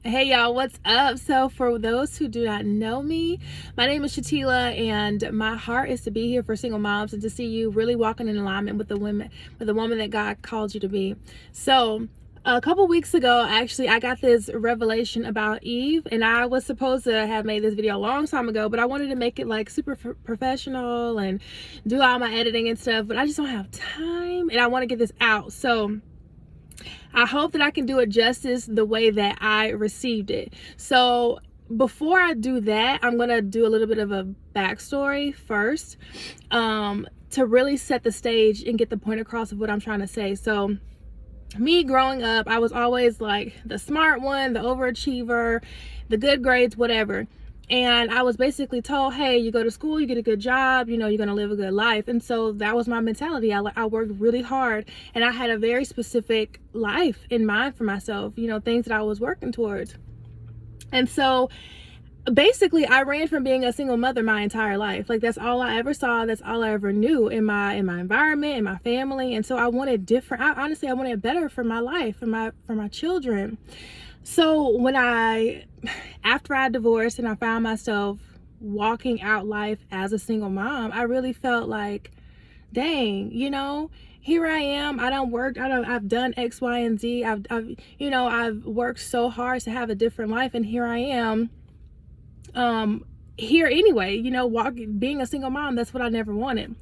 Hey y'all, what's up? So for those who do not know me, my name is Shatila, and my heart is to be here for single moms and to see you really walking in alignment with the woman that God called you to be. So a couple weeks ago, actually, I got this revelation about Eve, and I was supposed to have made this video a long time ago, but I wanted to make it like super professional and do all my editing and stuff, but I just don't have time, and I want to get this out. So I hope that I can do it justice the way that I received it. So before I do that, I'm going to do a little bit of a backstory first, to really set the stage and get the point across of what I'm trying to say. So me growing up, I was always like the smart one, the overachiever, the good grades, whatever. And I was basically told, hey, you go to school, you get a good job, you're going to live a good life. And so that was my mentality. I worked really hard, and I had a very specific life in mind for myself, things that I was working towards. And so basically I ran from being a single mother my entire life. Like, that's all I ever saw. That's all I ever knew in my environment, in my family. And so I wanted different. I wanted better for my life, for my children. So after I divorced and I found myself walking out life as a single mom, I really felt like, dang, here I am. I've done X, Y, and Z. I've worked so hard to have a different life, and here I am, here anyway, being a single mom. That's what I never wanted.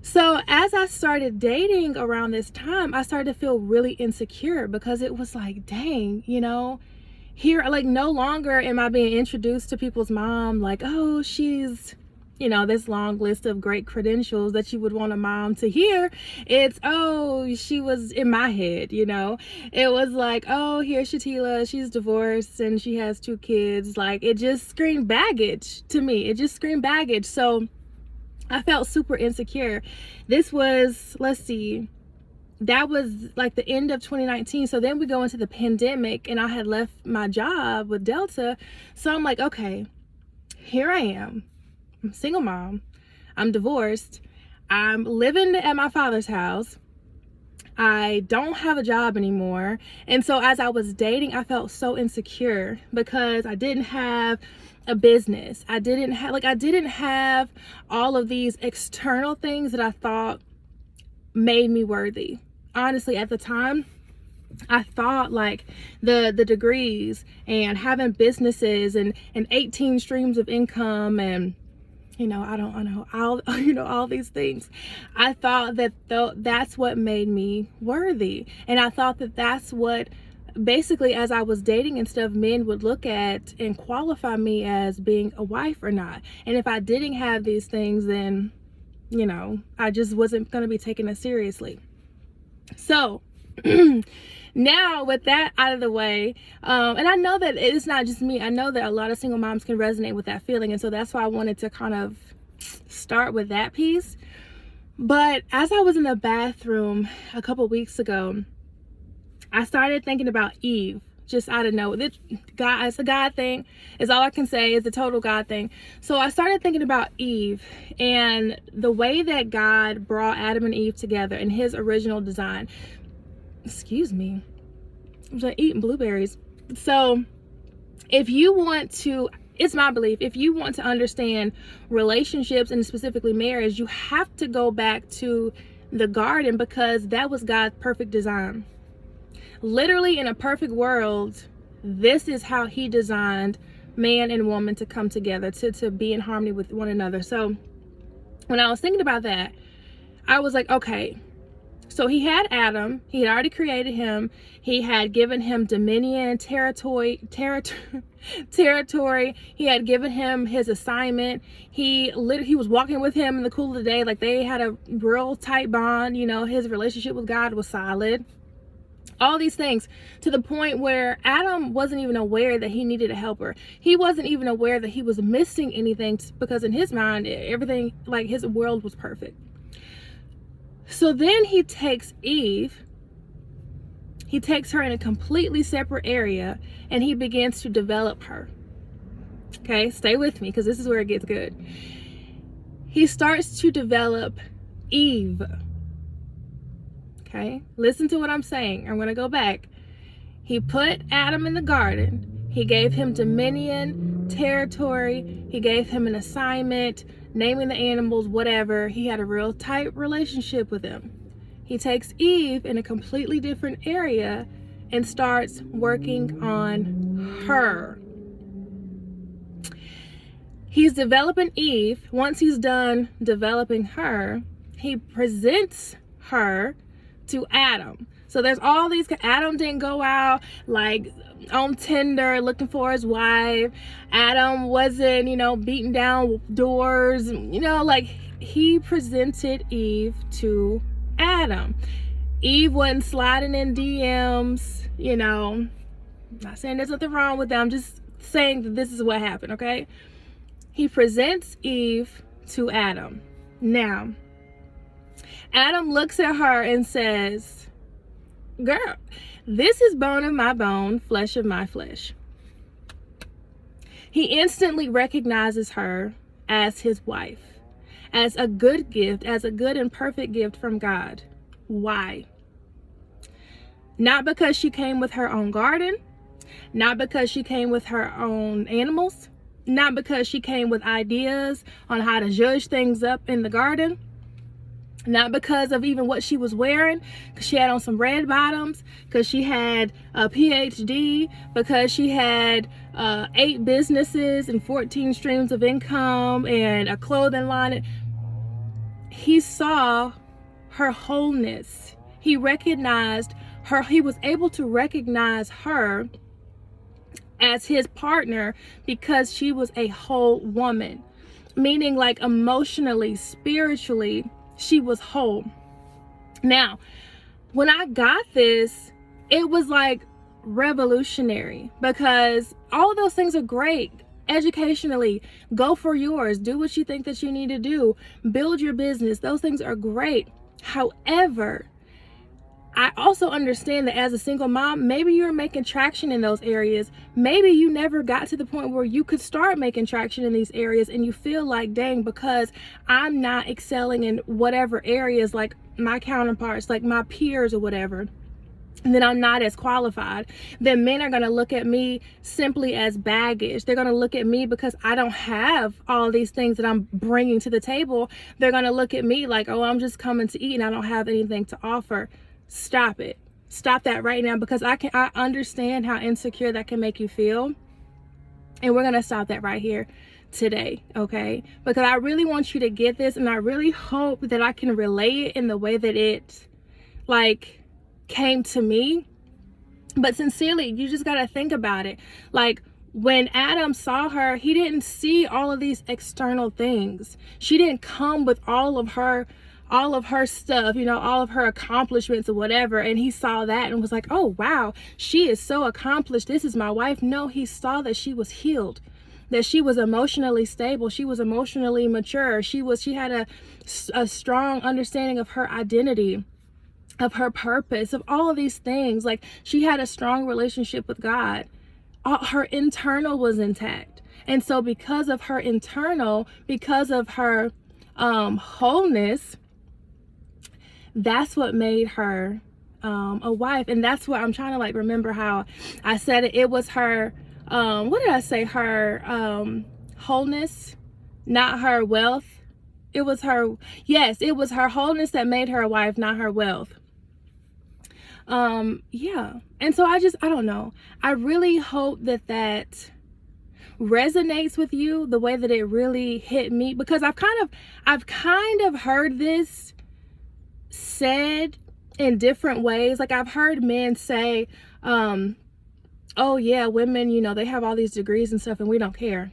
So as I started dating around this time, I started to feel really insecure, because it was like, dang, here, like, no longer am I being introduced to people's mom like, oh, she's, this long list of great credentials that you would want a mom to hear. It's, oh, she was in my head, it was like, oh, here's Shatila, she's divorced and she has 2 kids. Like, it just screamed baggage to me. It just screamed baggage. So I felt super insecure. This was, that was like the end of 2019. So then we go into the pandemic, and I had left my job with Delta. So I'm like, okay, here I am. I'm a single mom. I'm divorced. I'm living at my father's house. I don't have a job anymore. And so as I was dating, I felt so insecure because I didn't have a business. I didn't have all of these external things that I thought made me worthy. Honestly, at the time, I thought like the degrees and having businesses and 18 streams of income and I don't know, all these things. I thought that that's what made me worthy. And I thought that that's what, basically, as I was dating and stuff, men would look at and qualify me as being a wife or not. And if I didn't have these things, then, I just wasn't going to be taken as seriously. So now with that out of the way, and I know that it's not just me. I know that a lot of single moms can resonate with that feeling. And so that's why I wanted to kind of start with that piece. But as I was in the bathroom a couple weeks ago, I started thinking about Eve, just out of nowhere. It's a God thing, is all I can say. It's a total God thing. So I started thinking about Eve and the way that God brought Adam and Eve together in his original design. Excuse me, I'm just eating blueberries. So it's my belief, if you want to understand relationships and specifically marriage, you have to go back to the garden, because that was God's perfect design. Literally, in a perfect world, this is how he designed man and woman to come together, to be in harmony with one another. So when I was thinking about that, I was like, okay, so he had Adam, he had already created him, he had given him dominion, territory, he had given him his assignment, he was walking with him in the cool of the day, like they had a real tight bond, his relationship with God was solid. All these things, to the point where Adam wasn't even aware that he needed a helper. He wasn't even aware that he was missing anything, because in his mind, everything, like his world was perfect. So then he takes Eve, he takes her in a completely separate area, and he begins to develop her. Okay, stay with me, because this is where it gets good. He starts to develop Eve. Okay, listen to what I'm saying. I'm going to go back. He put Adam in the garden. He gave him dominion, territory. He gave him an assignment, naming the animals, whatever. He had a real tight relationship with him. He takes Eve in a completely different area and starts working on her. He's developing Eve. Once he's done developing her, he presents her to Adam. So there's all these, Adam didn't go out like on Tinder looking for his wife. Adam wasn't, beating down doors, like he presented Eve to Adam. Eve wasn't sliding in DMs, not saying there's nothing wrong with that. I'm just saying that this is what happened, okay? He presents Eve to Adam. Now, Adam looks at her and says, girl, this is bone of my bone, flesh of my flesh. He instantly recognizes her as his wife, as a good gift, as a good and perfect gift from God. Why? Not because she came with her own garden, not because she came with her own animals, not because she came with ideas on how to judge things up in the garden, not because of even what she was wearing, because she had on some red bottoms, because she had a PhD, because she had 8 businesses and 14 streams of income and a clothing line. He saw her wholeness. He recognized her. He was able to recognize her as his partner because she was a whole woman, meaning like emotionally, spiritually, she was whole. Now, when I got this, it was like revolutionary because all of those things are great. Educationally, go for yours, do what you think that you need to do, build your business. Those things are great. However, I also understand that as a single mom, maybe you're making traction in those areas. Maybe you never got to the point where you could start making traction in these areas and you feel like, dang, because I'm not excelling in whatever areas like my counterparts, like my peers or whatever, then I'm not as qualified. Then men are going to look at me simply as baggage. They're going to look at me because I don't have all these things that I'm bringing to the table. They're going to look at me like, oh, I'm just coming to eat and I don't have anything to offer. Stop it. Stop that right now, because I understand how insecure that can make you feel. And we're going to stop that right here today, okay? Because I really want you to get this, and I really hope that I can relay it in the way that it like came to me. But sincerely, you just got to think about it. Like when Adam saw her, he didn't see all of these external things. She didn't come with all of her stuff, all of her accomplishments or whatever, and he saw that and was like, oh wow, she is so accomplished, this is my wife. No, he saw that she was healed, that she was emotionally stable, she was emotionally mature, she had a strong understanding of her identity, of her purpose, of all of these things. Like she had a strong relationship with God. Her internal was intact. And so because of her internal, because of her wholeness, that's what made her a wife. And that's what I'm trying to like remember how I said it. It was her, what did I say? Her wholeness, not her wealth. It was her, yes, it was her wholeness that made her a wife, not her wealth. Yeah. And so I don't know. I really hope that resonates with you the way that it really hit me, because I've kind of heard this said in different ways. Like I've heard men say, oh yeah, women, they have all these degrees and stuff and we don't care.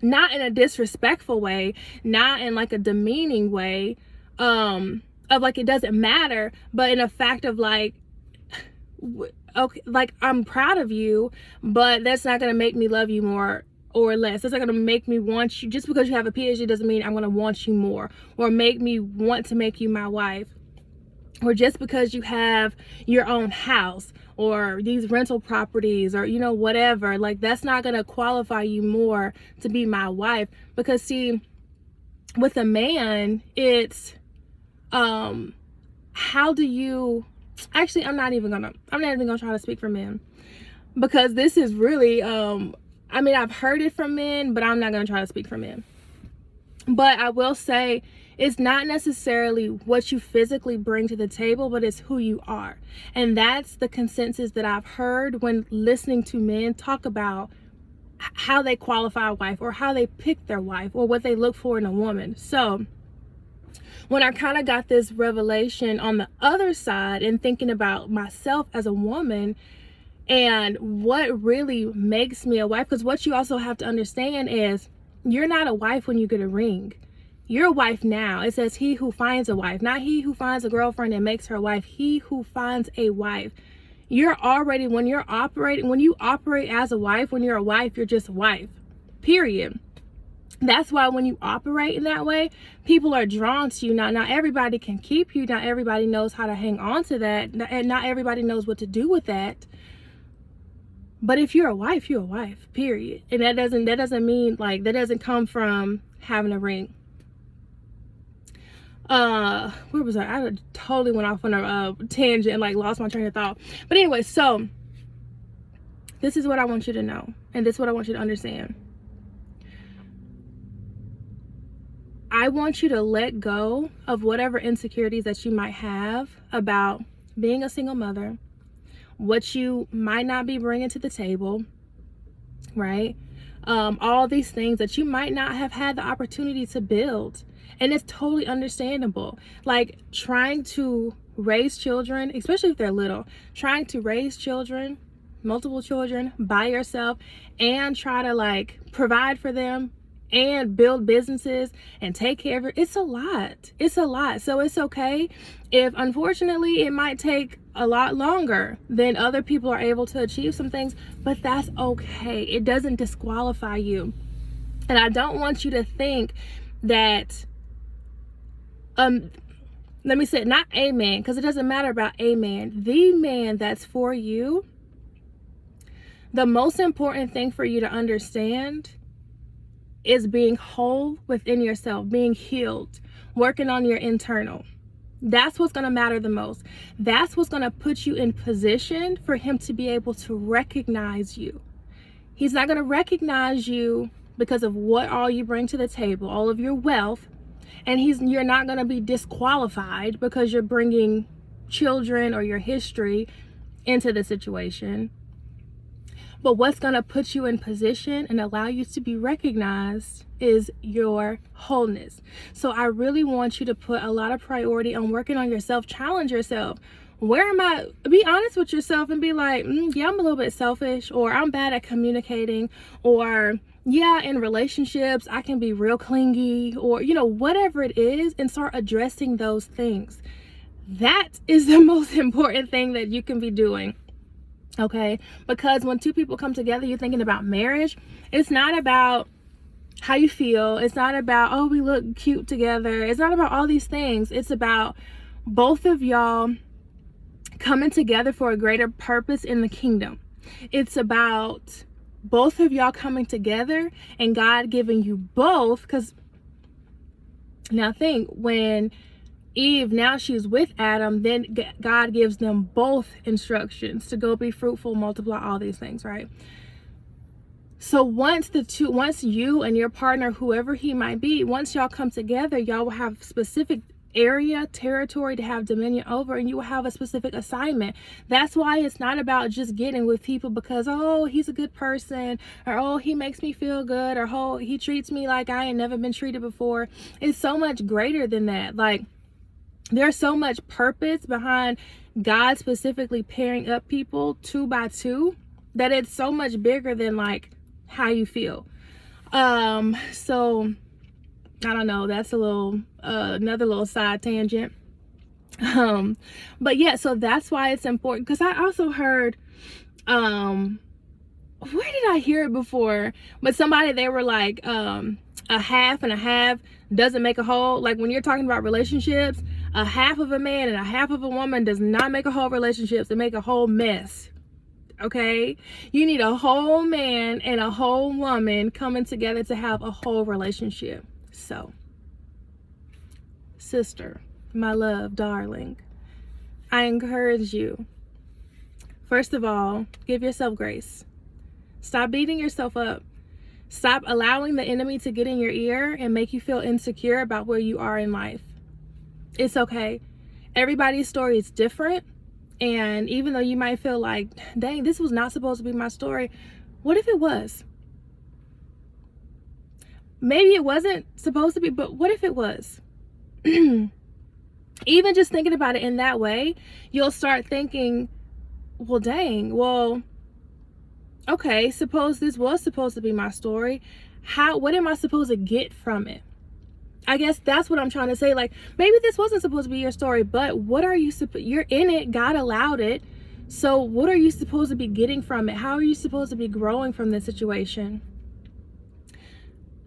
Not in a disrespectful way, not in like a demeaning way, of like it doesn't matter, but in a fact of like, okay, like I'm proud of you, but that's not gonna make me love you more or less. That's not gonna make me want you. Just because you have a PhD doesn't mean I'm gonna want you more or make me want to make you my wife. Or just because you have your own house or these rental properties or whatever, like that's not gonna qualify you more to be my wife. Because see, with a man, it's how do you actually, I'm not even gonna try to speak for men, because this is really, I mean, I've heard it from men, but I'm not gonna try to speak for men. But I will say, it's not necessarily what you physically bring to the table, but it's who you are. And that's the consensus that I've heard when listening to men talk about how they qualify a wife, or how they pick their wife, or what they look for in a woman. So when I kind of got this revelation on the other side, and thinking about myself as a woman and what really makes me a wife, because what you also have to understand is, you're not a wife when you get a ring. You're a wife now. It says he who finds a wife, not he who finds a girlfriend and makes her a wife. He who finds a wife. You're already, when you operate as a wife, when you're a wife, you're just a wife, period. That's why when you operate in that way, people are drawn to you. Now, not everybody can keep you. Not everybody knows how to hang on to that. And not everybody knows what to do with that. But if you're a wife, you're a wife, period. And that doesn't mean, like, that doesn't come from having a ring. Where was I totally went off on a tangent and, like, lost my train of thought. But anyway, so this is what I want you to know, and this is what I want you to understand. I want you to let go of whatever insecurities that you might have about being a single mother, what you might not be bringing to the table, right? All these things that you might not have had the opportunity to build. And it's totally understandable. Like, trying to raise children, especially if they're little, trying to raise children, multiple children by yourself, and try to, like, provide for them and build businesses and take care of it. It's a lot. It's a lot. So it's okay if, unfortunately, it might take a lot longer than other people are able to achieve some things, but that's okay. It doesn't disqualify you. And I don't want you to think that, let me say, not a man, because it doesn't matter about a man. The man that's for you, the most important thing for you to understand is being whole within yourself, being healed, working on your internal. That's what's going to matter the most. That's what's going to put you in position for him to be able to recognize you. He's not going to recognize you because of what all you bring to the table, all of your wealth. And you're not going to be disqualified because you're bringing children or your history into the situation. But what's going to put you in position and allow you to be recognized is your wholeness. So I really want you to put a lot of priority on working on yourself. Challenge yourself. Where am I? Be honest with yourself and be like, yeah, I'm a little bit selfish, or I'm bad at communicating, or yeah, in relationships, I can be real clingy, or, you know, whatever it is, and start addressing those things. That is the most important thing that you can be doing. Okay, because when two people come together, you're thinking about marriage. It's not about how you feel. It's not about, oh, we look cute together. It's not about all these things. It's about both of y'all coming together for a greater purpose in the kingdom. It's about both of y'all coming together and God giving you both. Because now think, when Eve, now she's with Adam, then God gives them both instructions to go be fruitful, multiply, all these things, right? So once you and your partner, whoever he might be, once y'all come together, y'all will have specific territory to have dominion over, and you will have a specific assignment. That's why it's not about just getting with people because, oh, he's a good person, or oh, he makes me feel good, or oh, he treats me like I ain't never been treated before. It's so much greater than that. Like, there's so much purpose behind God specifically pairing up people 2 by 2 that it's so much bigger than like how you feel. So I don't know, that's a little another little side tangent. But yeah, so that's why it's important. Because I also heard, where did I hear it before? But somebody, they were like, a half and a half doesn't make a whole. Like, when you're talking about relationships, a half of a man and a half of a woman does not make a whole relationship. They make a whole mess. Okay, you need a whole man and a whole woman coming together to have a whole relationship. So, sister, my love, darling, I encourage you, first of all, give yourself grace. Stop beating yourself up. Stop allowing the enemy to get in your ear and make you feel insecure about where you are in life. It's okay. Everybody's story is different. And even though you might feel like, dang, this was not supposed to be my story, what if it was? Maybe it wasn't supposed to be, but what if it was? Even just thinking about it in that way, you'll start thinking, well, dang, well, okay, suppose this was supposed to be my story. What am I supposed to get from it? I guess that's what I'm trying to say. Like, maybe this wasn't supposed to be your story, but what are you you're in it, God allowed it. So what are you supposed to be getting from it? How are you supposed to be growing from this situation?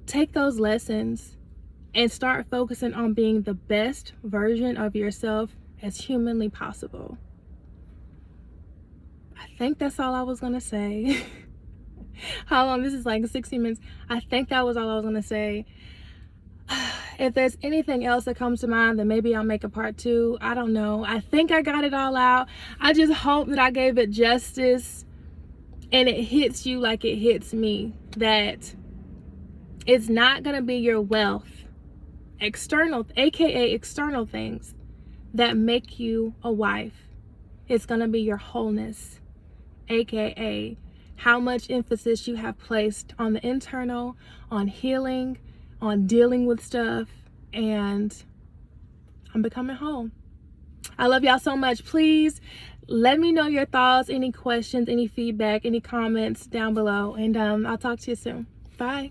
Take those lessons and start focusing on being the best version of yourself as humanly possible. I think that's all I was going to say. How long? This is like 60 minutes. I think that was all I was going to say. If there's anything else that comes to mind, then maybe I'll make a part 2. I don't know. I think I got it all out. I just hope that I gave it justice and it hits you like it hits me. That it's not going to be your wealth, external, aka external things, that make you a wife. It's going to be your wholeness, aka how much emphasis you have placed on the internal, on healing, on dealing with stuff, and I'm becoming whole. I love y'all so much. Please let me know your thoughts, any questions, any feedback, any comments down below, and I'll talk to you soon. Bye.